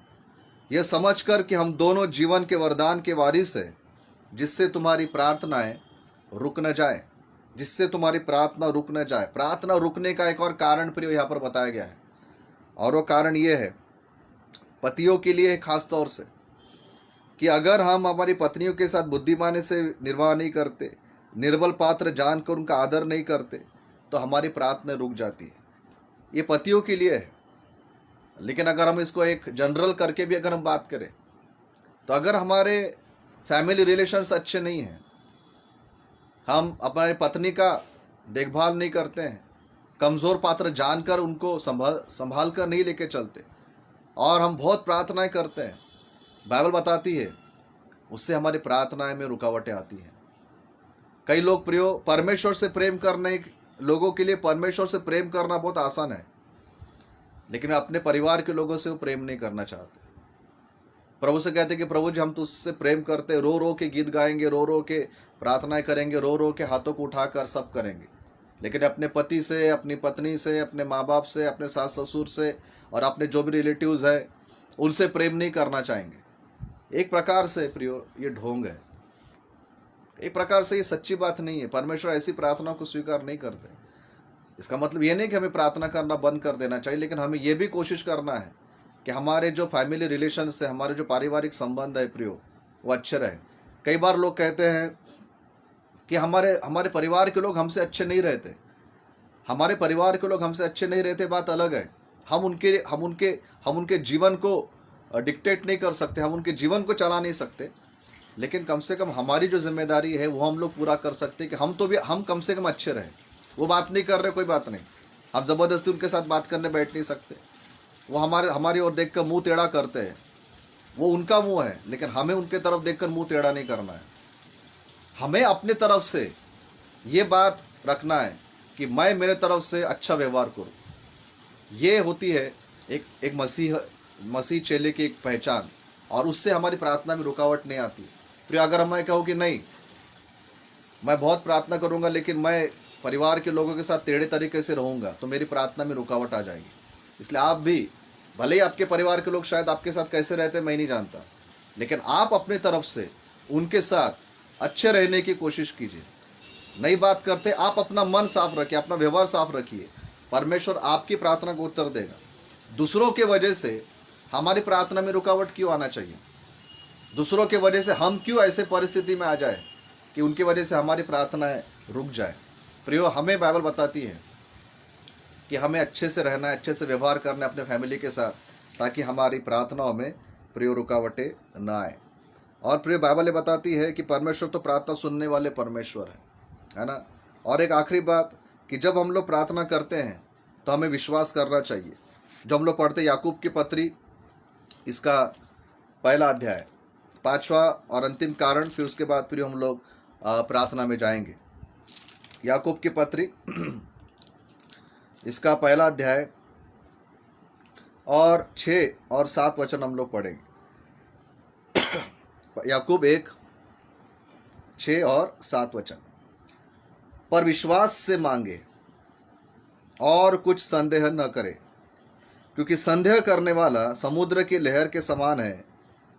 यह समझकर कि हम दोनों जीवन के वरदान के वारिस हैं, जिससे तुम्हारी प्रार्थनाएं रुक न जाए, जिससे तुम्हारी प्रार्थना रुक न जाए। प्रार्थना रुकने का एक और कारण प्रिय यहाँ पर बताया गया है, और वो कारण ये है पतियों के लिए खास तौर से, कि अगर हम हमारी पत्नियों के साथ बुद्धिमानी से निर्वाह नहीं करते, निर्बल पात्र जानकर उनका आदर नहीं करते, तो हमारी प्रार्थना रुक जाती है। ये पतियों के लिए है। लेकिन अगर हम इसको एक जनरल करके भी अगर हम बात करें, तो अगर हमारे फैमिली रिलेशंस अच्छे नहीं हैं, हम अपनी पत्नी का देखभाल नहीं करते हैं, कमज़ोर पात्र जानकर उनको संभाल कर नहीं लेके चलते, और हम बहुत प्रार्थनाएं करते हैं, बाइबल बताती है उससे हमारी प्रार्थनाएं में रुकावटें आती हैं। कई लोग प्रियो परमेश्वर से प्रेम करने लोगों के लिए परमेश्वर से प्रेम करना बहुत आसान है, लेकिन अपने परिवार के लोगों से वो प्रेम नहीं करना चाहते। प्रभु से कहते कि प्रभु जी हम तुझसे प्रेम करते, रो रो के गीत गाएंगे, रो रो के प्रार्थनाएं करेंगे, रो रो के हाथों को उठाकर सब करेंगे, लेकिन अपने पति से, अपनी पत्नी से, अपने माँ बाप से, अपने सास ससुर से और अपने जो भी रिलेटिव्स है उनसे प्रेम नहीं करना चाहेंगे। एक प्रकार से प्रियो ये ढोंग है, एक प्रकार से ये सच्ची बात नहीं है। परमेश्वर ऐसी प्रार्थना को स्वीकार नहीं करते। इसका मतलब ये नहीं कि हमें प्रार्थना करना बंद कर देना चाहिए, लेकिन हमें ये भी कोशिश करना है कि हमारे जो फैमिली रिलेशंस है, हमारे जो पारिवारिक संबंध है प्रियो, वो अच्छे रहे। कई बार लोग कहते हैं कि हमारे परिवार के लोग हमसे अच्छे नहीं रहते। हमारे परिवार के लोग हमसे अच्छे नहीं रहते बात अलग है, हम उनके जीवन को डिक्टेट नहीं कर सकते, हम उनके जीवन को चला नहीं सकते, लेकिन कम से कम हमारी जो जिम्मेदारी है वो हम लोग पूरा कर सकते हैं कि हम कम से कम अच्छे रहें। वो बात नहीं कर रहे, कोई बात नहीं, हम ज़बरदस्ती उनके साथ बात करने बैठ नहीं सकते। वो हमारी ओर देख कर मुँह टेढ़ा करते हैं, वो उनका मुँह है, लेकिन हमें उनके तरफ देख कर मुँह टेढ़ा नहीं करना है। हमें अपनी तरफ से ये बात रखना है कि मैं मेरे तरफ से अच्छा व्यवहार करूँ। ये होती है एक मसीह चेले की एक पहचान, और उससे हमारी प्रार्थना में रुकावट नहीं आती। फिर अगर मैं कहूँ कि नहीं, मैं बहुत प्रार्थना करूँगा लेकिन मैं परिवार के लोगों के साथ टेढ़े तरीके से रहूँगा, तो मेरी प्रार्थना में रुकावट आ जाएगी। इसलिए आप भी, भले ही आपके परिवार के लोग शायद आपके साथ कैसे रहते मैं नहीं जानता, लेकिन आप अपने तरफ से उनके साथ अच्छे रहने की कोशिश कीजिए। नई बात करते, आप अपना मन साफ रखिए, अपना व्यवहार साफ रखिए, परमेश्वर आपकी प्रार्थना को उत्तर देगा। दूसरों के वजह से हमारी प्रार्थना में रुकावट क्यों आना चाहिए? दूसरों के वजह से हम क्यों ऐसे परिस्थिति में आ जाए कि उनकी वजह से हमारी प्रार्थनाएं रुक जाए? प्रियो, हमें बाइबल बताती है कि हमें अच्छे से रहना है, अच्छे से व्यवहार करना है अपने फैमिली के साथ, ताकि हमारी प्रार्थनाओं में प्रियो रुकावटें ना आए। और प्रियो, बाइबल ये बताती है कि परमेश्वर तो प्रार्थना सुनने वाले परमेश्वर है ना। और एक आखिरी बात कि जब हम लोग प्रार्थना करते हैं तो हमें विश्वास करना चाहिए। जो हम लोग पढ़ते याकूब की पत्री, इसका पहला अध्याय, 5वां और अंतिम कारण, फिर उसके बाद फिर हम लोग प्रार्थना में जाएंगे। याकूब की पत्री इसका पहला अध्याय और 6 और 7 वचन हम लोग पढ़ेंगे। याकूब 1, 6 और 7 वचन। पर विश्वास से मांगे और कुछ संदेह न करे, क्योंकि संदेह करने वाला समुद्र की लहर के समान है,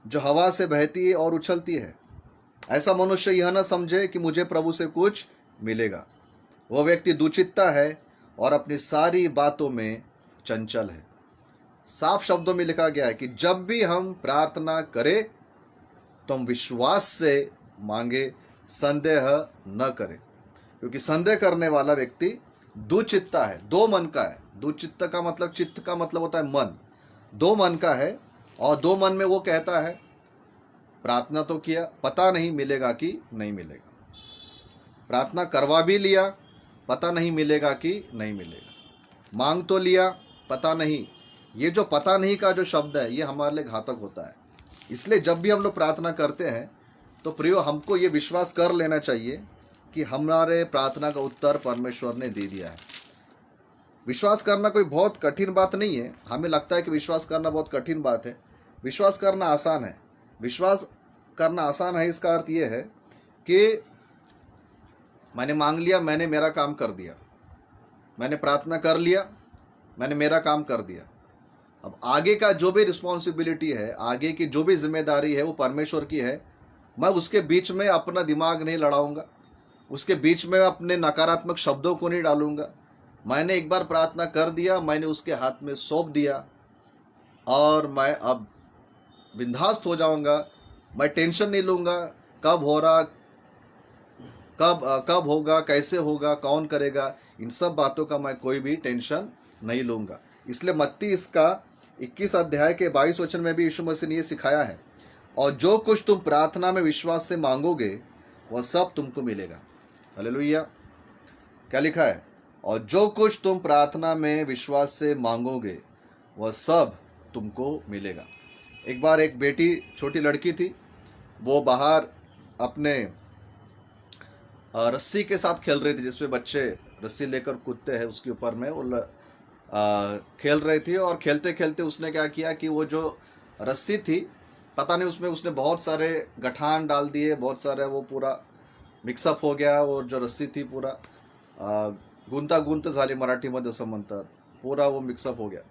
जो हवा से बहती है और उछलती है। ऐसा मनुष्य यह न समझे कि मुझे प्रभु से कुछ मिलेगा। वह व्यक्ति दुचित्ता है और अपनी सारी बातों में चंचल है। साफ शब्दों में लिखा गया है कि जब भी हम प्रार्थना करें तो हम विश्वास से मांगे, संदेह न करें, क्योंकि संदेह करने वाला व्यक्ति दुचित्ता है, दो मन का है। दुचित्त का मतलब, चित्त का मतलब होता है मन, दो मन का है, और दो मन में वो कहता है प्रार्थना तो किया, पता नहीं मिलेगा कि नहीं मिलेगा। प्रार्थना करवा भी लिया, पता नहीं मिलेगा कि नहीं मिलेगा। मांग तो लिया, पता नहीं। ये जो पता नहीं का जो शब्द है, ये हमारे लिए घातक होता है। इसलिए जब भी हम लोग प्रार्थना करते हैं तो प्रियो, हमको ये विश्वास कर लेना चाहिए कि हमारे प्रार्थना का उत्तर परमेश्वर ने दे दिया है। विश्वास करना कोई बहुत कठिन बात नहीं है। हमें लगता है कि विश्वास करना बहुत कठिन बात है। विश्वास करना आसान है। विश्वास करना आसान है, इसका अर्थ ये है कि मैंने मांग लिया, मैंने मेरा काम कर दिया, मैंने प्रार्थना कर लिया, मैंने मेरा काम कर दिया। अब आगे का जो भी रिस्पॉन्सिबिलिटी है, आगे की जो भी जिम्मेदारी है, वो परमेश्वर की है। मैं उसके बीच में अपना दिमाग नहीं लड़ाऊंगा, उसके बीच में अपने नकारात्मक शब्दों को नहीं डालूंगा। मैंने एक बार प्रार्थना कर दिया, मैंने उसके हाथ में सौंप दिया, और मैं अब बिंदास्त हो जाऊंगा। मैं टेंशन नहीं लूँगा कब हो रहा, कब होगा, कैसे होगा, कौन करेगा, इन सब बातों का मैं कोई भी टेंशन नहीं लूँगा। इसलिए मत्ती इसका 21 अध्याय के 22 वचन में भी यीशु मसीह ने ये सिखाया है। और जो कुछ तुम प्रार्थना में विश्वास से मांगोगे वह सब तुमको मिलेगा। हालेलुया। क्या लिखा है? और जो कुछ तुम प्रार्थना में विश्वास से मांगोगे वह सब तुमको मिलेगा। एक बार एक बेटी, छोटी लड़की थी, वो बाहर अपने रस्सी के साथ खेल रही थी, जिसमें बच्चे रस्सी लेकर कूदते हैं उसके ऊपर में वो खेल रही थी। और खेलते खेलते उसने क्या किया कि वो जो रस्सी थी, पता नहीं उसमें उसने बहुत सारे गठान डाल दिए, बहुत सारे, वो पूरा मिक्सअप हो गया। वो जो रस्सी थी पूरा गुंतागुंत झाली, मराठीमध्ये असं म्हणतात, पूरा वो मिक्सअप हो गया।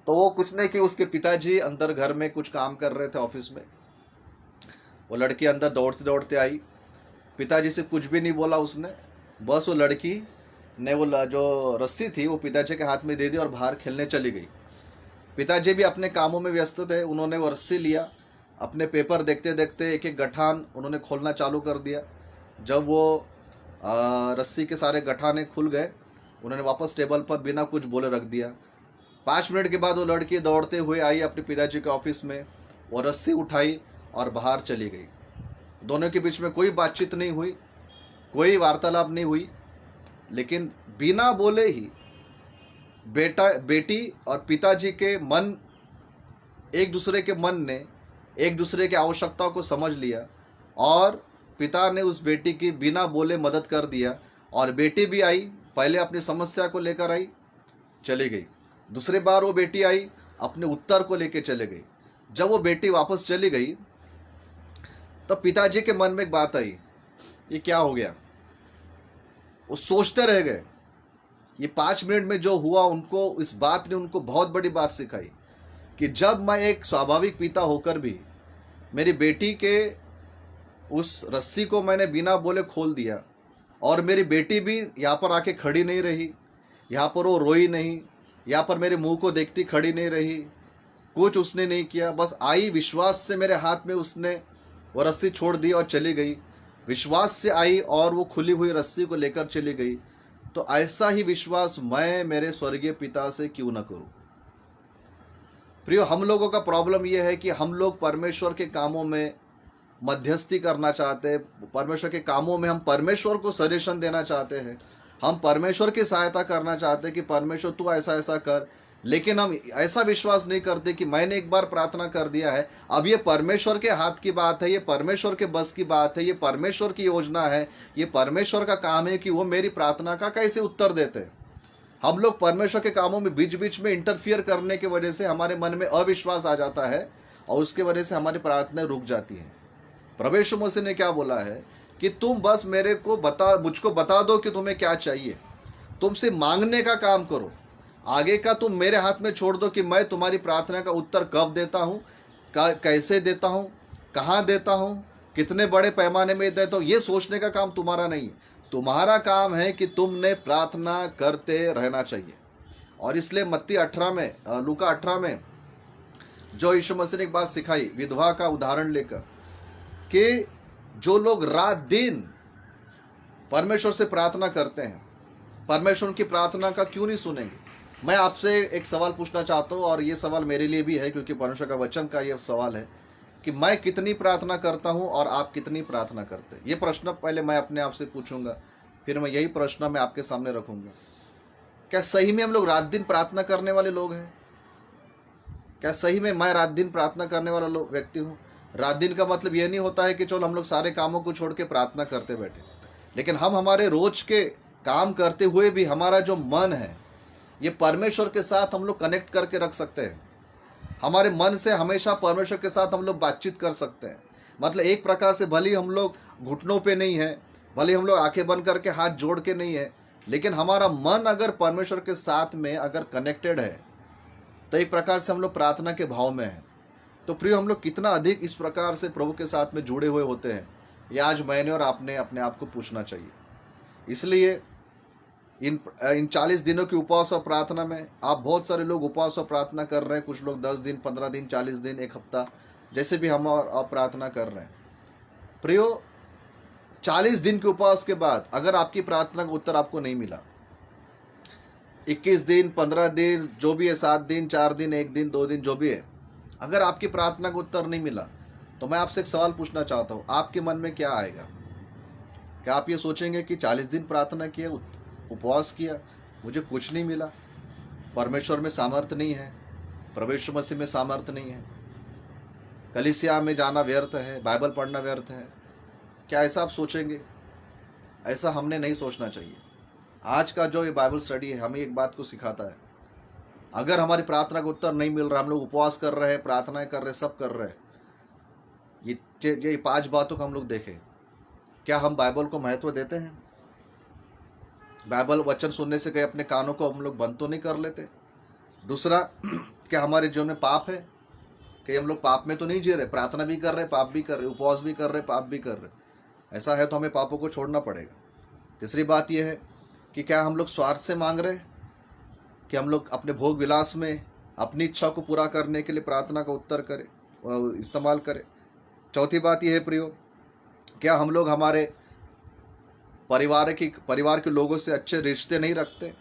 तो वो कुछ नहीं कि उसके पिताजी अंदर घर में कुछ काम कर रहे थे ऑफिस में। वो लड़की अंदर दौड़ते दौड़ते आई, पिताजी से कुछ भी नहीं बोला उसने, बस वो लड़की ने वो जो रस्सी थी वो पिताजी के हाथ में दे दी और बाहर खेलने चली गई। पिताजी भी अपने कामों में व्यस्त थे, उन्होंने वो रस्सी लिया, अपने पेपर देखते देखते एक एक गठान उन्होंने खोलना चालू कर दिया। जब वो रस्सी के सारे गठाने खुल गए, उन्होंने वापस टेबल पर बिना कुछ बोले रख दिया। 5 मिनट के बाद वो लड़की दौड़ते हुए आई अपने पिताजी के ऑफिस में, वो रस्सी उठाई और बाहर चली गई। दोनों के बीच में कोई बातचीत नहीं हुई, कोई वार्तालाप नहीं हुई, लेकिन बिना बोले ही बेटी और पिताजी के मन, एक दूसरे के मन ने एक दूसरे की आवश्यकताओं को समझ लिया और पिता ने उस बेटी की बिना बोले मदद कर दिया। और बेटी भी आई, पहले अपनी समस्या को लेकर आई, चली गई। दूसरी बार वो बेटी आई, अपने उत्तर को लेकर चले गई। जब वो बेटी वापस चली गई तो पिताजी के मन में एक बात आई, ये क्या हो गया? वो सोचते रह गए। ये 5 मिनट में जो हुआ, उनको इस बात ने उनको बहुत बड़ी बात सिखाई कि जब मैं एक स्वाभाविक पिता होकर भी मेरी बेटी के उस रस्सी को मैंने बिना बोले खोल दिया, और मेरी बेटी भी यहाँ पर आके खड़ी नहीं रही, यहाँ पर वो रोई नहीं, यहाँ पर मेरे मुंह को देखती खड़ी नहीं रही, कुछ उसने नहीं किया, बस आई, विश्वास से मेरे हाथ में उसने वो रस्सी छोड़ दी और चली गई। विश्वास से आई और वो खुली हुई रस्सी को लेकर चली गई। तो ऐसा ही विश्वास मैं मेरे स्वर्गीय पिता से क्यों न करूं? प्रियो, हम लोगों का प्रॉब्लम यह है कि हम लोग परमेश्वर के कामों में मध्यस्थी करना चाहते हैं, परमेश्वर के कामों में हम परमेश्वर को सजेशन देना चाहते हैं, हम परमेश्वर की सहायता करना चाहते हैं कि परमेश्वर तू ऐसा ऐसा कर, लेकिन हम ऐसा विश्वास नहीं करते कि मैंने एक बार प्रार्थना कर दिया है, अब ये परमेश्वर के हाथ की बात है, ये परमेश्वर के बस की बात है, ये परमेश्वर की योजना है, ये परमेश्वर का काम है कि वो मेरी प्रार्थना का कैसे उत्तर देते हैं। हम लोग परमेश्वर के कामों में बीच बीच में इंटरफियर करने की वजह से हमारे मन में अविश्वास आ जाता है और उसके वजह से हमारी प्रार्थना रुक जाती है। प्रभु यीशु मसीह ने क्या बोला है कि तुम बस मुझको बता दो कि तुम्हें क्या चाहिए, तुमसे मांगने का काम करो, आगे का तुम मेरे हाथ में छोड़ दो कि मैं तुम्हारी प्रार्थना का उत्तर कब देता हूँ, कैसे देता हूँ, कहाँ देता हूँ, कितने बड़े पैमाने में देता हूँ। ये सोचने का काम तुम्हारा नहीं है, तुम्हारा काम है कि तुमने प्रार्थना करते रहना चाहिए। और इसलिए मत्ती 18 में, लूका 18 में जो यीशु मसीह ने एक बात सिखाई, विधवा का उदाहरण लेकर, कि जो लोग रात दिन परमेश्वर से प्रार्थना करते हैं, परमेश्वर उनकी प्रार्थना का क्यों नहीं सुनेंगे? मैं आपसे एक सवाल पूछना चाहता हूँ, और ये सवाल मेरे लिए भी है क्योंकि परमेश्वर का वचन का ये सवाल है कि मैं कितनी प्रार्थना करता हूँ और आप कितनी प्रार्थना करते हैं। ये प्रश्न पहले मैं अपने आप से पूछूंगा, फिर मैं यही प्रश्न मैं आपके सामने रखूंगा। क्या सही में हम लोग रात दिन प्रार्थना करने वाले लोग हैं? क्या सही में मैं रात दिन प्रार्थना करने वाला व्यक्ति हूँ? रात दिन का मतलब ये नहीं होता है कि चलो हम लोग सारे कामों को छोड़ के प्रार्थना करते बैठे, लेकिन हम हमारे रोज के काम करते हुए भी हमारा जो मन है ये परमेश्वर के साथ हम लोग कनेक्ट करके रख सकते हैं। हमारे मन से हमेशा परमेश्वर के साथ हम लोग बातचीत कर सकते हैं। मतलब एक प्रकार से भले हम लोग घुटनों पे नहीं है, भले हम लोग आंखें बंद करके हाथ जोड़ के नहीं है, लेकिन हमारा मन अगर परमेश्वर के साथ में अगर कनेक्टेड है तो एक प्रकार से हम लोग प्रार्थना के भाव में हैं। तो प्रिय, हम लोग कितना अधिक इस प्रकार से प्रभु के साथ में जुड़े हुए होते हैं, ये आज मैंने और आपने अपने आप को पूछना चाहिए। इसलिए इन 40 दिनों की उपवास और प्रार्थना में आप बहुत सारे लोग उपवास और प्रार्थना कर रहे हैं, कुछ लोग 10 दिन, 15 दिन, 40 दिन, एक हफ्ता, जैसे भी हम और आप प्रार्थना कर रहे हैं। प्रियो, 40 दिन के उपवास के बाद अगर आपकी प्रार्थना का उत्तर आपको नहीं मिला, 21 दिन, 15 दिन, जो भी है, 7 दिन, 4 दिन, 1 दिन, 2 दिन, जो भी है, अगर आपकी प्रार्थना का उत्तर नहीं मिला, तो मैं आपसे एक सवाल पूछना चाहता हूँ, आपके मन में क्या आएगा? क्या आप ये सोचेंगे कि 40 दिन प्रार्थना किया, उपवास किया, मुझे कुछ नहीं मिला, परमेश्वर में सामर्थ्य नहीं है, प्रभु यीशु मसीह में सामर्थ्य नहीं है, कलीसिया में जाना व्यर्थ है, बाइबल पढ़ना व्यर्थ है? क्या ऐसा आप सोचेंगे? ऐसा हमने नहीं सोचना चाहिए। आज का जो ये बाइबल स्टडी है हमें एक बात को सिखाता है, अगर हमारी प्रार्थना का उत्तर नहीं मिल रहा, हम लोग उपवास कर रहे हैं, प्रार्थनाएं कर रहे हैं, सब कर रहे हैं, ये 5 बातों को हम लोग देखें, क्या हम बाइबल को महत्व देते हैं? बाइबल वचन सुनने से कहीं अपने कानों को हम लोग बंद तो नहीं कर लेते? दूसरा, क्या हमारे जीवन में पाप है? कि हम लोग पाप में तो नहीं जी रहे, प्रार्थना भी कर रहे, पाप भी कर रहे, उपवास भी कर रहे, पाप भी कर रहे? ऐसा है तो हमें पापों को छोड़ना पड़ेगा। तीसरी बात यह है कि क्या हम लोग स्वार्थ से मांग रहे हैं, कि हम लोग अपने भोग विलास में अपनी इच्छा को पूरा करने के लिए प्रार्थना का उत्तर करें, इस्तेमाल करें? चौथी बात यह है प्रियो, क्या हम लोग हमारे परिवार के लोगों से अच्छे रिश्ते नहीं रखते?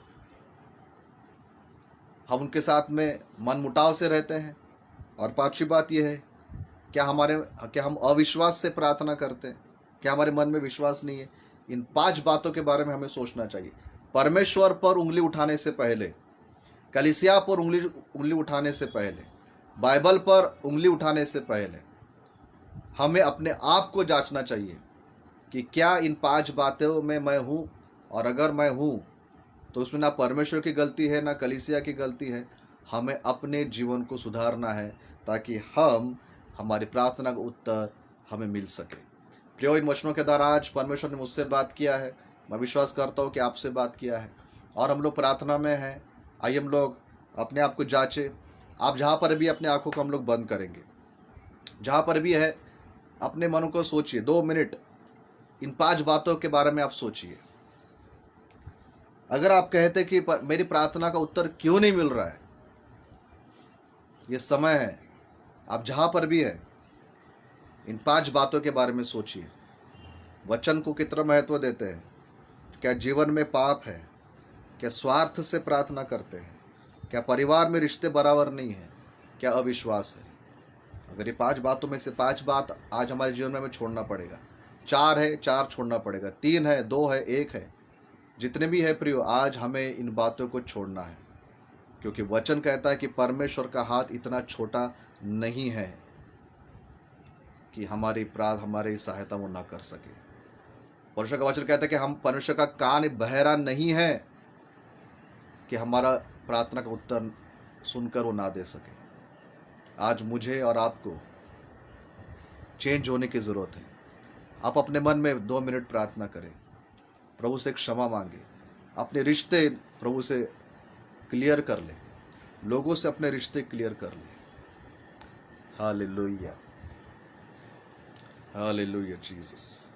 हम उनके साथ में मनमुटाव से रहते हैं? और पांचवी बात यह है, क्या हम अविश्वास से प्रार्थना करते हैं? क्या हमारे मन में विश्वास नहीं है? इन 5 बातों के बारे में हमें सोचना चाहिए। परमेश्वर पर उंगली उठाने से पहले, कलीसिया पर उंगली उठाने से पहले, बाइबल पर उंगली उठाने से पहले हमें अपने आप को जांचना चाहिए कि क्या इन 5 बातों में मैं हूँ, और अगर मैं हूँ तो उसमें ना परमेश्वर की गलती है ना कलीसिया की गलती है। हमें अपने जीवन को सुधारना है ताकि हमारी प्रार्थना का उत्तर हमें मिल सके। प्रियो, इन वचनों के द्वारा आज परमेश्वर ने मुझसे बात किया है, मैं विश्वास करता हूँ कि आपसे बात किया है, और हम लोग प्रार्थना में हैं। आइए हम लोग अपने आप को जांचें। आप जहाँ पर भी अपने आंखों को हम लोग बंद करेंगे, जहाँ पर भी है अपने मन को सोचिए, 2 मिनट इन 5 बातों के बारे में आप सोचिए। अगर आप कहते कि मेरी प्रार्थना का उत्तर क्यों नहीं मिल रहा है, ये समय है, आप जहाँ पर भी है इन 5 बातों के बारे में सोचिए। वचन को कितना महत्व देते हैं? क्या जीवन में पाप है? क्या स्वार्थ से प्रार्थना करते हैं? क्या परिवार में रिश्ते बराबर नहीं है? क्या अविश्वास है? अगर ये 5 बातों में से 5 बात आज हमारे जीवन में हमें छोड़ना पड़ेगा। 4 है, 4 छोड़ना पड़ेगा, 3 है, 2 है, 1 है, जितने भी है प्रियो, आज हमें इन बातों को छोड़ना है, क्योंकि वचन कहता है कि परमेश्वर का हाथ इतना छोटा नहीं है कि हमारी सहायता वो ना कर सके। परमेश्वर का वचन कहता है कि हम परमेश्वर का कान बहरा नहीं है कि हमारा प्रार्थना का उत्तर सुनकर वो ना दे सके। आज मुझे और आपको चेंज होने की ज़रूरत है। आप अपने मन में 2 मिनट प्रार्थना करें, प्रभु से क्षमा मांगे, अपने रिश्ते प्रभु से क्लियर कर ले, लोगों से अपने रिश्ते क्लियर कर ले। Hallelujah, hallelujah Jesus.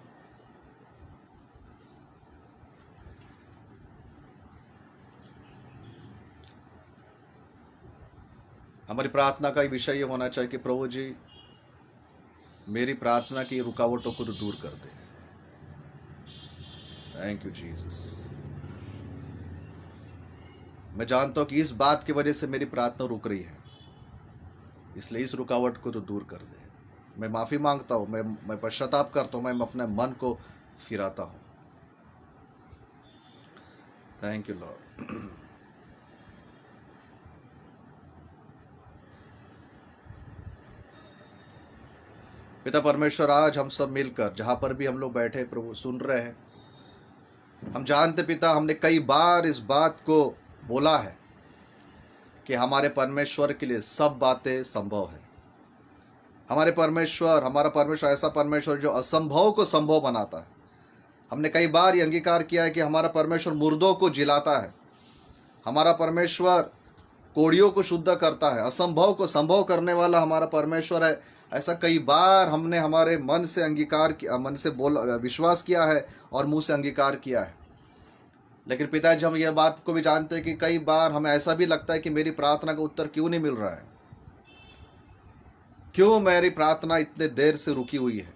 हमारी प्रार्थना का विषय ये होना चाहिए कि प्रभु जी, मेरी प्रार्थना की रुकावटों को तो दूर कर दे। Thank you Jesus. मैं जानता हूं कि इस बात की वजह से मेरी प्रार्थना रुक रही है, इसलिए इस रुकावट को तो दूर कर दे। मैं माफ़ी मांगता हूँ, मैं पश्चाताप करता हूँ, मैं अपने मन को फिराता हूँ। Thank you Lord. पिता परमेश्वर, आज हम सब मिलकर जहाँ पर भी हम लोग बैठे प्रभु सुन रहे हैं, हम जानते पिता, हमने कई बार इस बात को बोला है कि हमारे परमेश्वर के लिए सब बातें संभव है। हमारा परमेश्वर ऐसा परमेश्वर जो असंभव को संभव बनाता है। हमने कई बार ये अंगीकार किया है कि हमारा परमेश्वर मुर्दों को जिलाता है, हमारा परमेश्वर कोड़ियों को शुद्ध करता है, असंभव को संभव करने वाला हमारा परमेश्वर है। ऐसा कई बार हमने हमारे मन से अंगीकार किया, मन से विश्वास किया है और मुंह से अंगीकार किया है। लेकिन पिताजी, हम यह बात को भी जानते हैं कि कई बार हमें ऐसा भी लगता है कि मेरी प्रार्थना का उत्तर क्यों नहीं मिल रहा है, क्यों मेरी प्रार्थना इतने देर से रुकी हुई है।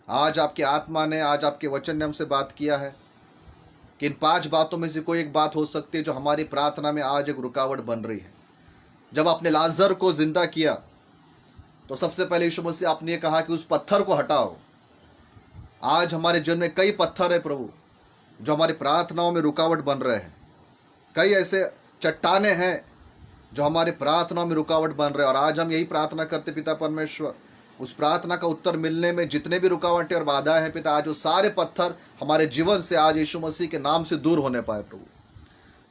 आज आपकी आत्मा ने, आज आपके वचन ने हमसे बात किया है कि इन 5 बातों में से कोई एक बात हो सकती है जो हमारी प्रार्थना में आज एक रुकावट बन रही है। जब आपने लाजर को जिंदा किया, तो सबसे पहले यीशु मसीह आपने ये कहा कि उस पत्थर को हटाओ। आज हमारे जीवन में कई पत्थर है प्रभु जो हमारी प्रार्थनाओं में रुकावट बन रहे हैं। कई ऐसे चट्टाने हैं जो हमारी प्रार्थनाओं में रुकावट बन रहे हैं। और आज हम यही प्रार्थना करते पिता परमेश्वर, उस प्रार्थना का उत्तर मिलने में जितने भी रुकावटें और बाधाएं हैं पिता, आज वो सारे पत्थर हमारे जीवन से आज यीशु मसीह के नाम से दूर होने पाए प्रभु।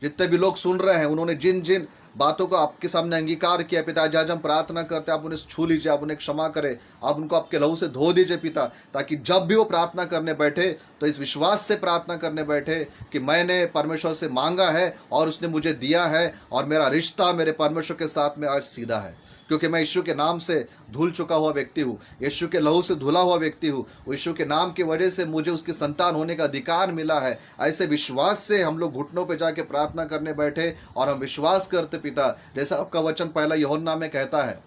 जितने भी लोग सुन रहे हैं उन्होंने जिन जिन बातों को आपके सामने अंगीकार किया पिता, आज हम प्रार्थना करते हैं आप उन्हें छू लीजिए, आप उन्हें क्षमा करें, आप उनको आपके लहू से धो दीजिए पिता, ताकि जब भी वो प्रार्थना करने बैठे तो इस विश्वास से प्रार्थना करने बैठे कि मैंने परमेश्वर से मांगा है और उसने मुझे दिया है और मेरा रिश्ता मेरे परमेश्वर के साथ में आज सीधा है, क्योंकि मैं यीशु के नाम से धुल चुका हुआ व्यक्ति हूँ, यीशु के लहू से धुला हुआ व्यक्ति हूँ। यीशु के नाम की वजह से मुझे उसकी संतान होने का अधिकार मिला है। ऐसे विश्वास से हम लोग घुटनों पे जाके प्रार्थना करने बैठे और हम विश्वास करते पिता, जैसा आपका वचन पहला यूहन्ना में कहता है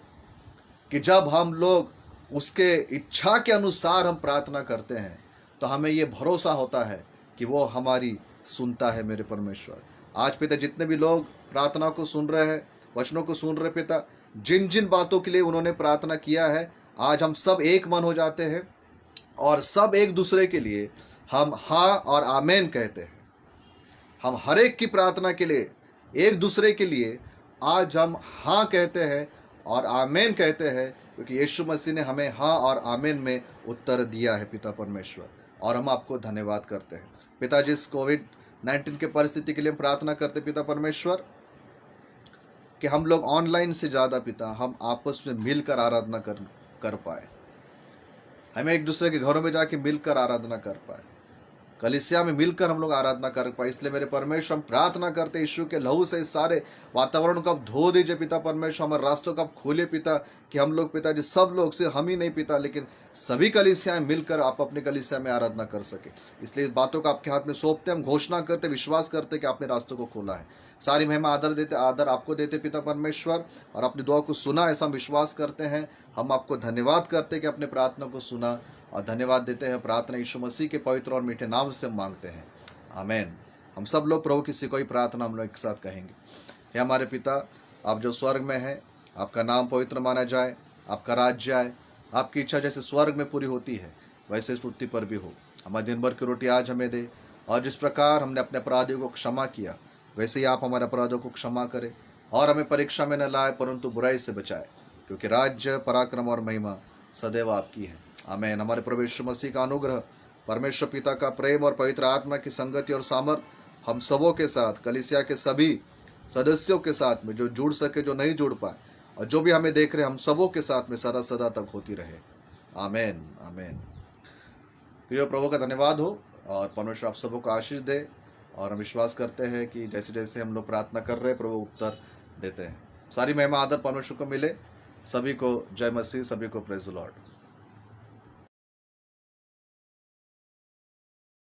कि जब हम लोग उसके इच्छा के अनुसार हम प्रार्थना करते हैं तो हमें ये भरोसा होता है कि वो हमारी सुनता है मेरे परमेश्वर। आज पिता जितने भी लोग प्रार्थना को सुन रहे हैं, वचनों को सुन रहे पिता, जिन जिन बातों के लिए उन्होंने प्रार्थना किया है, आज हम सब एक मन हो जाते हैं और सब एक दूसरे के लिए हम हाँ और आमेन कहते हैं। हम हर एक की प्रार्थना के लिए एक दूसरे के लिए आज हम हाँ कहते हैं और आमेन कहते हैं, क्योंकि यीशु मसीह ने हमें हाँ और आमेन में उत्तर दिया है पिता परमेश्वर। और हम आपको धन्यवाद करते हैं पिता। जिस कोविड-19 के परिस्थिति के लिए हम प्रार्थना करते पिता परमेश्वर कि हम लोग ऑनलाइन से ज़्यादा पिता हम आपस में मिलकर आराधना कर पाए, हमें एक दूसरे के घरों में जाके मिलकर आराधना कर पाए, कलीसिया में मिलकर हम लोग आराधना कर पाए। इसलिए मेरे परमेश्वर हम प्रार्थना करते यीशु के लहू से इस सारे वातावरण को आप धो दीजिए पिता परमेश्वर, हमारे रास्तों को आप खोलिए पिता, कि हम लोग पिता जी सब लोग से हम ही नहीं पिता लेकिन सभी कलीसियाएं मिलकर आप अपने कलीसिया में आराधना कर सके। इसलिए इस बातों को आपके हाथ में सौंपते, हम घोषणा करते, विश्वास करते कि आपने रास्तों को खोला है। सारी महिमा आदर आपको देते पिता परमेश्वर, और अपनी दुआ को सुना ऐसा हम विश्वास करते हैं। हम आपको धन्यवाद करते कि अपने प्रार्थना को सुना, और धन्यवाद देते हैं। प्रार्थना यीशु मसीह के पवित्र और मीठे नाम से हम मांगते हैं, आमेन। हम सब लोग प्रभु किसी कोई प्रार्थना हम लोग एक साथ कहेंगे। हे हमारे पिता, आप जो स्वर्ग में हैं, आपका नाम पवित्र माना जाए, आपका राज्य आए, आपकी इच्छा जैसे स्वर्ग में पूरी होती है वैसे इस पृथ्वी पर भी हो। हमारे दिन भर की रोटी आज हमें दे, और जिस प्रकार हमने अपने अपराधियों को क्षमा किया वैसे ही आप हमारे अपराधों को क्षमा करें, और हमें परीक्षा में न लाए परंतु बुराई से बचाए, क्योंकि राज्य, पराक्रम और महिमा सदैव आपकी है, आमेन। हमारे प्रभु यीशु मसीह का अनुग्रह, परमेश्वर पिता का प्रेम और पवित्र आत्मा की संगति और सामर्थ हम सबों के साथ, कलीसिया के सभी सदस्यों के साथ में, जो जुड़ सके, जो नहीं जुड़ पाए, और जो भी हमें देख रहे, हम सबों के साथ में सदा सदा तक होती रहे, आमेन, आमेन। प्रिय प्रभु का धन्यवाद हो, और परमेश्वर आप सबों को आशीष दे। और हम विश्वास करते हैं कि जैसे जैसे हम लोग प्रार्थना कर रहे हैं प्रभु उत्तर देते हैं। सारी महिमा आदर परमेश्वर को मिले। सभी को जय मसीह, सभी को प्रेज द लॉर्ड।